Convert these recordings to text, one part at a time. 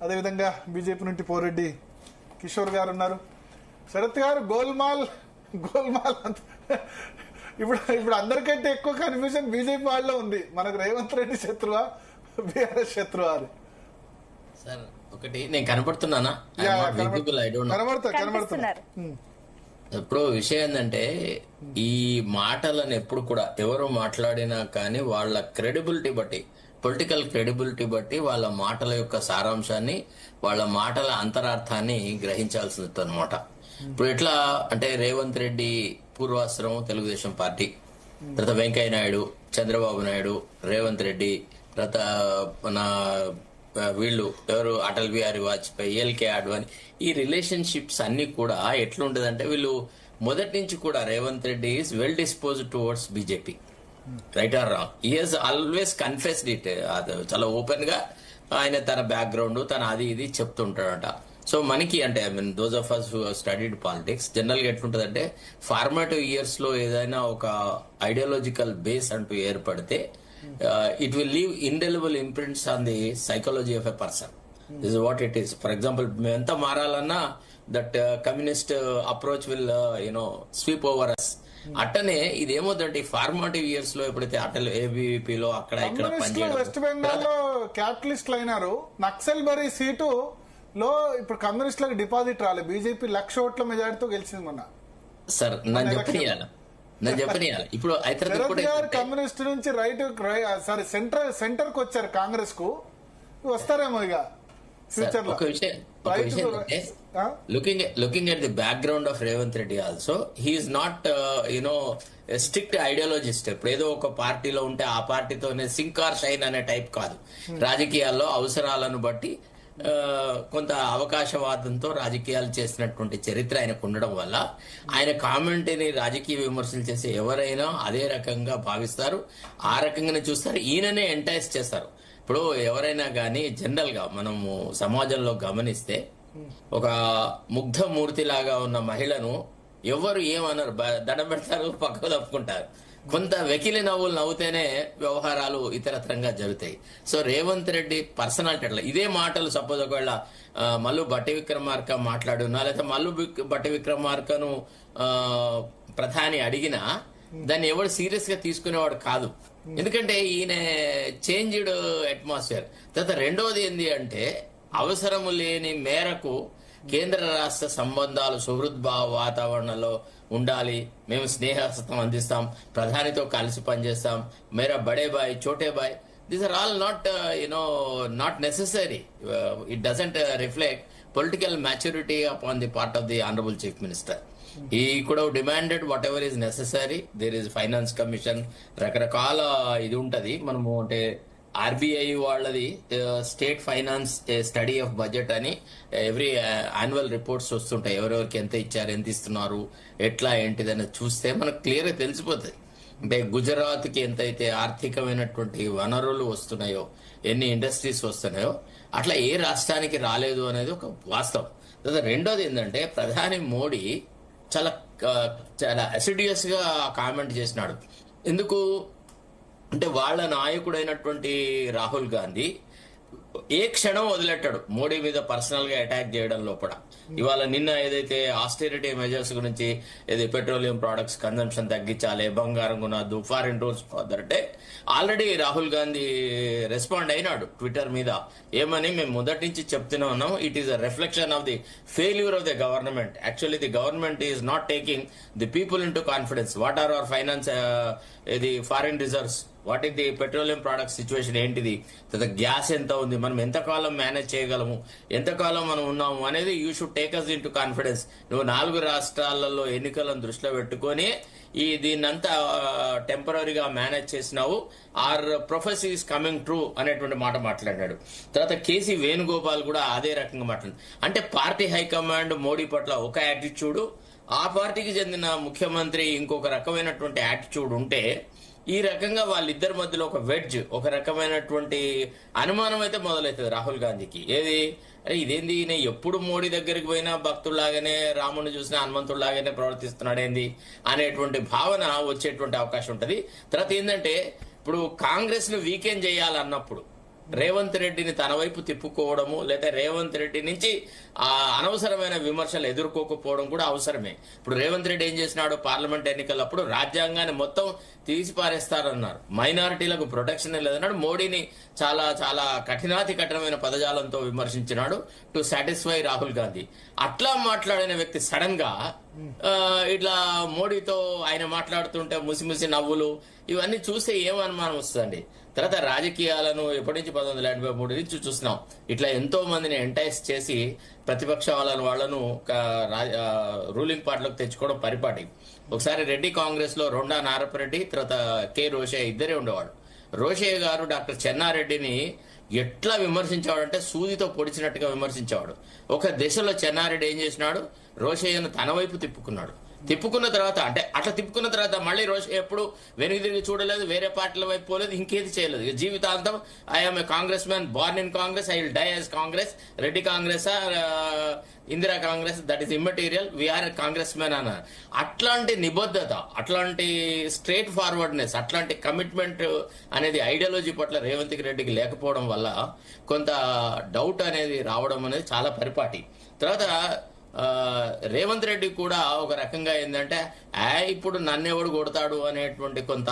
అదేవిధంగా బీజేపీ నుండి పోరెడ్డి కిషోర్ గారు ఉన్నారు. శరత్ గారు, గోల్మాల్ ఇప్పుడు అందరికంటే ఎక్కువ కన్ఫ్యూజన్ బీజేపీ వాళ్ళలో ఉంది. మనకు రేవంత్ రెడ్డి శత్రువా, బీఆర్ఎస్ శత్రువా అని. సార్ ఒకటి నేను కనపడుతున్నానా? కనబడుతున్నారు. ఇప్పుడు విషయం ఏంటంటే ఈ మాటలను ఎప్పుడు కూడా ఎవరు మాట్లాడినా కానీ వాళ్ళ క్రెడిబిలిటీ బట్టి, పొలిటికల్ క్రెడిబిలిటీ బట్టి వాళ్ళ మాటల యొక్క సారాంశాన్ని, వాళ్ళ మాటల అంతరార్థాన్ని గ్రహించాల్సింది అనమాట. ఇప్పుడు ఎట్లా అంటే రేవంత్ రెడ్డి పూర్వాశ్రమం తెలుగుదేశం పార్టీ, తర్వాత వెంకయ్య నాయుడు, చంద్రబాబు నాయుడు, రేవంత్ రెడ్డి, తర్వాత మన వీళ్ళు ఎవరు అటల్ బిహారీ వాజ్పేయి, ఎల్కే అడ్వాణి, ఈ రిలేషన్షిప్స్ అన్ని కూడా ఎట్లుంటదంటే వీళ్ళు మొదటి నుంచి కూడా Revanth Reddy is well disposed towards BJP, right are wrong. He has always confessed it. చాలా ఓపెన్ గా ఆయన తన బ్యాక్గ్రౌండ్, తన అది ఇది చెప్తుంటాడట. సో మనకి అంటే I mean those of us who studied politics general గా ఎట్లుంటదంటే ఫార్మాటివ్ ఇయర్స్ లో ఏదైనా ఒక ఐడియాలజికల్ బేస్ అంటూ ఏర్పడితే it will leave indelible imprints on the psychology of a person. This is what it is. For example, enta maralana that communist approach will sweep over us. అట్టనే ఇదేమోదంటే formative years లో ఎప్పుడైతే Atal ABVP లో అక్కడ ఇక్కడ పనిచేయడం, west Bengal లో క్యాపిటలిస్టులు అయినారు. Naxal bury seat లో ఇప్పుడు కమ్యూనిస్టులకు డిపాజిట్ రాలేదు. బీజేపీ 1,00,000 ఓట్ల మెజారిటీతో గెలిచింది మొన్న. సార్ నేను చెప్పనియాలి ఇప్పుడు కమ్యూనిస్ట్ నుంచి రైట్ సారీ సెంటర్ కు వచ్చారు, కాంగ్రెస్ కు వస్తారేమో ఇక ఫ్యూచర్ లో. ఒక విషయం looking at the background of Revanth Reddy also, he's not strict ideologist. ఇప్పుడు ఏదో ఒక పార్టీలో ఉంటే ఆ పార్టీతోనే సింక్ ఆర్ షైన్ అనే టైప్ కాదు. రాజకీయాల్లో అవసరాలను బట్టి కొంత అవకాశవాదంతో రాజకీయాలు చేసినటువంటి చరిత్ర ఆయనకు ఉండడం వల్ల ఆయన కామెంట్ని రాజకీయ విమర్శలు చేసే ఎవరైనా అదే రకంగా భావిస్తారు, ఆ రకంగానే చూస్తారు, ఈయననే ఎంటైజ్ చేస్తారు. ఇప్పుడు ఎవరైనా కానీ జనరల్ గా మనము సమాజంలో గమనిస్తే ఒక ముగ్ధమూర్తి లాగా ఉన్న మహిళను ఎవరు ఏమన్నారు, దండం పెడతారు, పక్కకు తప్పుకుంటారు. కొంత వెకిలి నవ్వులు నవ్వుతేనే వ్యవహారాలు ఇతరత్రంగా జరుగుతాయి. సో రేవంత్ రెడ్డి పర్సనాలిటీ అట్లా ఇదే మాటలు సపోజ్ ఒకవేళ మల్లు భట్టి విక్రమార్క మాట్లాడున్నా, లేదా మల్లు భట్టి విక్రమార్కను ప్రధాని అడిగినా దాన్ని ఎవరు సీరియస్ గా తీసుకునేవాడు కాదు. ఎందుకంటే ఈయన చేంజ్డ్ అట్మాస్ఫియర్. తర్వాత రెండవది ఏంది అంటే అవసరము లేని మేరకు కేంద్ర రాష్ట్ర సంబంధాలు సుహృద్భావ వాతావరణంలో ఉండాలి, మేము స్నేహస్తం అందిస్తాం, ప్రధానితో కలిసి పనిచేస్తాం, మేరా బడే బాయ్ చోటే బాయ్, these are all not necessary. It doesn't reflect political maturity upon the part of the honorable chief minister. He could have demanded whatever is necessary. There is finance commission, రకరకాల ఇది ఉంటది. మనము అంటే ఆర్బీఐ వాళ్ళది state finance study of budget అని every annual reports వస్తుంటాయి. ఎవరెవరికి ఎంత ఇచ్చారు, ఎంత ఇస్తున్నారు, ఎట్లా ఏంటిదని చూస్తే మనకు క్లియర్ గా తెలిసిపోతుంది. అంటే గుజరాత్ కి ఎంతైతే ఆర్థికమైనటువంటి వనరులు వస్తున్నాయో, ఎన్ని ఇండస్ట్రీస్ వస్తున్నాయో అట్లా ఏ రాష్ట్రానికి రాలేదు అనేది ఒక వాస్తవం. రెండోది ఏంటంటే ప్రధాని మోడీ చాలా అసిడియస్ గా కామెంట్ చేసినాడు. ఎందుకు అంటే వాళ్ళ నాయకుడైనటువంటి రాహుల్ గాంధీ ఏ క్షణం వదిలెట్టాడు మోడీ మీద పర్సనల్ గా అటాక్ చేయడం లోపల. ఇవాళ నిన్న ఏదైతే ఆస్టెరిటీ మెజర్స్ గురించి ఏది పెట్రోలియం ప్రొడక్ట్స్ కన్సంప్షన్ తగ్గించాలి, బంగారం కొనద్దు, ఫారిన్ టూర్స్ పోద్దంటే ఆల్రెడీ రాహుల్ గాంధీ రెస్పాండ్ అయినాడు ట్విట్టర్ మీద. ఏమని మేము మొదటి నుంచి చెప్తూనే ఉన్నాం, it is a reflection of the failure of the government. Actually the government is not taking the people in to confidence. What are our finance ఇది foreign reserves, what is the petroleum products situation ఏంటిది, gas ఎంత ఉంది, మనం ఎంతకాలం manage చేయగలము, ఎంతకాలం మనం ఉన్నాము అనేది you should take us in to confidence. నువ్వు 4 రాష్ట్రాలలో ఎన్నికలను దృష్టిలో పెట్టుకొని దీన్నంతా టెంపరీగా మేనేజ్ చేసినావు, or prophecy is coming true అనేటువంటి మాట మాట్లాడాడు. తర్వాత కేసీ వేణుగోపాల్ కూడా అదే రకంగా మాట్లాడాడు. అంటే పార్టీ హైకమాండ్ మోడీ పట్ల ఒక యాటిట్యూడ్, ఆ పార్టీకి చెందిన ముఖ్యమంత్రి ఇంకొక రకమైనటువంటి యాటిట్యూడ్ ఉంటే ఈ రకంగా వాళ్ళిద్దరి మధ్యలో ఒక వెడ్జ్, ఒక రకమైనటువంటి అనుమానం అయితే మొదలవుతుంది రాహుల్ గాంధీకి. ఏది అరే ఇదేంది, ఈయన ఎప్పుడు మోడీ దగ్గరికి పోయినా భక్తుల్లాగానే, రాముని చూసినా హనుమంతుల్లాగానే ప్రవర్తిస్తున్నాడేంది అనేటువంటి భావన వచ్చేటువంటి అవకాశం ఉంటది. తర్వాత ఏంటంటే ఇప్పుడు కాంగ్రెస్ ను వీకెండ్ చేయాలన్నప్పుడు రేవంత్ రెడ్డిని తన వైపు తిప్పుకోవడము లేదా రేవంత్ రెడ్డి నుంచి ఆ అనవసరమైన విమర్శలు ఎదుర్కోకపోవడం కూడా అవసరమే. ఇప్పుడు రేవంత్ రెడ్డి ఏం చేసినాడు, పార్లమెంట్ ఎన్నికలప్పుడు రాజ్యాంగాన్ని మొత్తం తీసి పారేస్తారన్నారు, మైనారిటీలకు ప్రొటెక్షన్ లేదన్నాడు, మోడీని చాలా చాలా కఠినాతి కఠినమైన పదజాలంతో విమర్శించినాడు టు సాటిస్ఫై రాహుల్ గాంధీ. అట్లా మాట్లాడిన వ్యక్తి సడన్ గా ఇట్లా మోడీతో ఆయన మాట్లాడుతుంటే ముసిముసి నవ్వులు ఇవన్నీ చూస్తే ఏం అనుమానం వస్తుందండి. తర్వాత రాజకీయాలను ఎప్పటి నుంచి 1983 నుంచి చూస్తున్నాం. ఇట్లా ఎంతో మందిని ఎంటైస్ చేసి ప్రతిపక్ష వాళ్ళను రూలింగ్ పార్టీలోకి తెచ్చుకోవడం పరిపాటి. ఒకసారి రెడ్డి కాంగ్రెస్ లో రొండా నారపరెడ్డి తర్వాత కె రోషయ్య ఇద్దరే ఉండేవాడు. రోషయ్య గారు డాక్టర్ చెన్నారెడ్డిని ఎట్లా విమర్శించేవాడు అంటే సూదితో పొడిచినట్టుగా విమర్శించేవాడు. ఒక దశలో చెన్నారెడ్డి ఏం చేసినాడు, రోషయ్యను తన వైపు తిప్పుకున్నాడు. తిప్పుకున్న తర్వాత అంటే అట్లా తిప్పుకున్న తర్వాత మళ్ళీ రోషయ్య ఎప్పుడు వెనుక తిరిగి చూడలేదు, వేరే పార్టీల వైపు పోలేదు, ఇంకేది చేయలేదు. జీవితాంతం I'm a Congress man, born in Congress, I will die as Congress, Reddy Congress Indira Congress, that is immaterial, we're Congress man అన్నారు. అట్లాంటి నిబద్ధత, అట్లాంటి స్ట్రేట్ ఫార్వర్డ్నెస్, అట్లాంటి కమిట్మెంట్ అనేది ఐడియాలజీ పట్ల రేవంత్ రెడ్డికి లేకపోవడం వల్ల కొంత డౌట్ అనేది రావడం అనేది చాలా పరిపాటి. తర్వాత రేవంత్ రెడ్డి కూడా ఒక రకంగా ఏంటంటే ఇప్పుడు నన్నెవడు కొడతాడు అనేటువంటి కొంత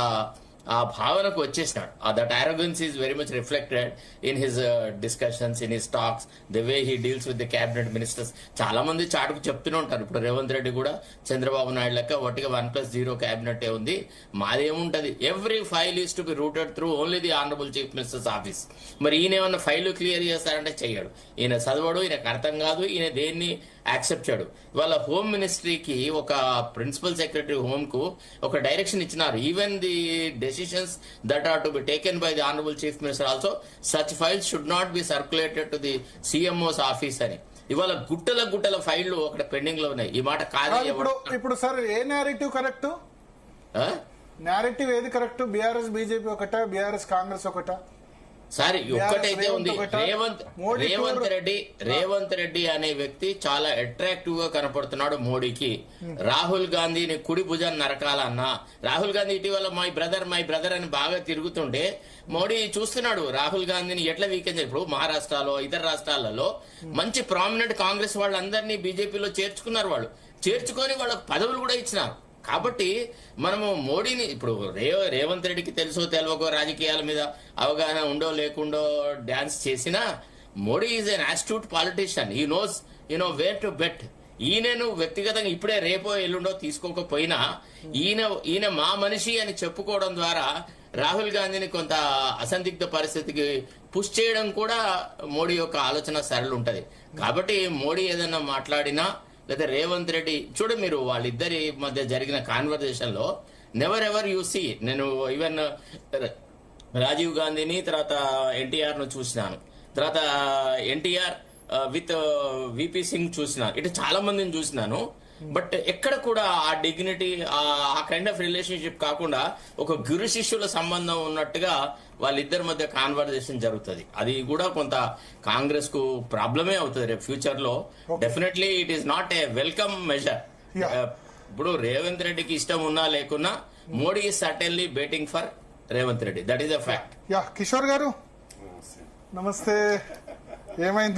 ఆ భావనకు వచ్చేసినాడు. That arrogance is very much reflected in his discussions, in his talks, the way he deals with the cabinet ministers. చాలా మంది చాటుకు చెప్తూనే ఉంటారు. ఇప్పుడు రేవంత్ రెడ్డి కూడా చంద్రబాబు నాయుడు లెక్క ఒకటిగా 1+0 క్యాబినెట్ ఉంది, మాదేముంటది, every file is to be routed through only the honourable chief minister's office. మరి ఈయన ఏమన్నా ఫైల్ క్లియర్ చేస్తారంటే చెయ్యడు. ఈయన చదవడు, ఈయనకు అర్థం కాదు, ఈయన దేన్ని యాక్సెప్ట్ చేయడు. ఇవాళ హోమ్ మినిస్ట్రీకి ఒక ప్రిన్సిపల్ సెక్రటరీ హోమ్ కు ఒక డైరెక్షన్ ఇచ్చినారు. Even the decisions that are to be taken by the honourable chief minister also such files should not be circulated to the CMO's office అని. ఇవాళ గుట్టల ఫైళ్లు అక్కడ పెండింగ్ లో ఉన్నాయి. ఈ మాట కాదు. ఇప్పుడు సార్ ఏ నేరేటివ్ కరెక్ట్, నేరేటివ్ ఏది కరెక్ట్? బీఆర్ఎస్ బీజేపీ ఒకటా, బీఆర్ఎస్ కాంగ్రెస్ ఒకటా? సారీ ఒక్కటైతే ఉంది, రేవంత్ రెడ్డి అనే వ్యక్తి చాలా అట్రాక్టివ్ గా కనపడుతున్నాడు మోడీకి. రాహుల్ గాంధీని కుడి భుజాన్ని నరకాలన్నా, రాహుల్ గాంధీ ఇటీవల మై బ్రదర్ అని బాగా తిరుగుతుంటే మోడీ చూస్తున్నాడు రాహుల్ గాంధీని ఎట్లా వీకెన్. ఇప్పుడు మహారాష్ట్రలో ఇతర రాష్ట్రాలలో మంచి ప్రామినెంట్ కాంగ్రెస్ వాళ్ళందరినీ బీజేపీలో చేర్చుకున్నారు. వాళ్ళు చేర్చుకొని వాళ్ళకు పదవులు కూడా ఇచ్చినారు. కాబట్టి మనము మోడీని ఇప్పుడు రేవంత్ రెడ్డికి తెలుసో తెలియకో రాజకీయాల మీద అవగాహన ఉండో లేకుండో డాన్స్ చేసినా Modi is an astute politician. He knows where to bet. ఈయనను వ్యక్తిగతంగా ఇప్పుడే రేపో ఎల్లుండో తీసుకోకపోయినా ఈయన మా మనిషి అని చెప్పుకోవడం ద్వారా రాహుల్ గాంధీని కొంత అసందిగ్ధ పరిస్థితికి పుష్ చేయడం కూడా మోడీ యొక్క ఆలోచన సరళి ఉంటది. కాబట్టి మోడీ ఏదన్నా మాట్లాడినా లేదా రేవంత్ రెడ్డి చూడ, మీరు వాళ్ళిద్దరి మధ్య జరిగిన కాన్వర్జేషన్ లో నెవర్ ఎవర్ యూ సీ, నేను ఈవెన్ రాజీవ్ గాంధీని తర్వాత ఎన్టీఆర్ ను చూసినాను, తర్వాత ఎన్టీఆర్ విత్ విపి సింగ్ చూసినాను, ఇటు చాలా మందిని చూసినాను. బట్ ఎక్కడ కూడా ఆ డిగ్నిటీ ఆ కైండ్ ఆఫ్ రిలేషన్షిప్ కాకుండా ఒక గురు శిష్యుల సంబంధం ఉన్నట్టుగా వాళ్ళిద్దరి మధ్య కాన్వర్జేషన్ జరుగుతుంది. అది కూడా కొంత కాంగ్రెస్ కు ప్రాబ్లమే అవుతుంది రేపు ఫ్యూచర్ లో. Definitely it is not a welcome measure. ఇప్పుడు రేవంత్ రెడ్డికి ఇష్టం ఉన్నా లేకున్నా Modi is certainly betting for Revanth Reddy, that is a fact. Kishore గారు నమస్తే, ఏమైంది?